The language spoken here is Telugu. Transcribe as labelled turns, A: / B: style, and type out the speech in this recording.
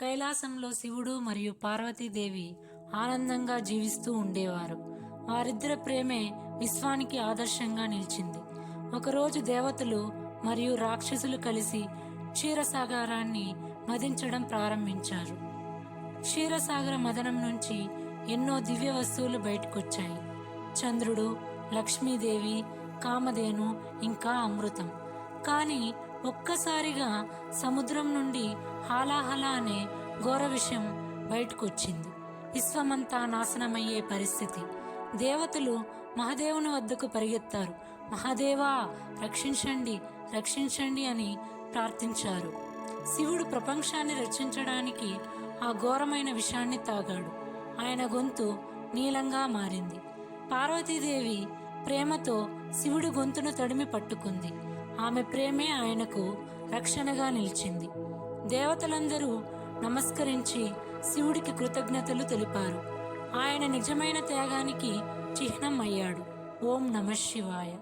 A: కైలాసంలో శివుడు మరియు పార్వతీదేవి ఆనందంగా జీవిస్తూ ఉండేవారు. వారిద్దరి ప్రేమే విశ్వానికి ఆదర్శంగా నిలిచింది. ఒకరోజు దేవతలు మరియు రాక్షసులు కలిసి క్షీరసాగరాన్ని మదించడం ప్రారంభించారు. క్షీరసాగర మదనం నుంచి ఎన్నో దివ్య వస్తువులు బయటకొచ్చాయి. చంద్రుడు, లక్ష్మీదేవి, కామధేను, ఇంకా అమృతం. కానీ ఒక్కసారిగా సముద్రం నుండి హాలాహలా అనే ఘోర విషయం బయటకొచ్చింది. విశ్వమంతా నాశనమయ్యే పరిస్థితి. దేవతలు మహాదేవుని వద్దకు పరిగెత్తారు. మహాదేవా, రక్షించండి, రక్షించండి అని ప్రార్థించారు. శివుడు ప్రపంచాన్ని రక్షించడానికి ఆ ఘోరమైన విషాన్ని తాగాడు. ఆయన గొంతు నీలంగా మారింది. పార్వతీదేవి ప్రేమతో శివుడి గొంతును తడిమి పట్టుకుంది. ఆమె ప్రేమే ఆయనకు రక్షణగా నిలిచింది. దేవతలందరూ నమస్కరించి శివుడికి కృతజ్ఞతలు తెలిపారు. ఆయన నిజమైన త్యాగానికి చిహ్నం అయ్యాడు. ఓం నమః శివాయ.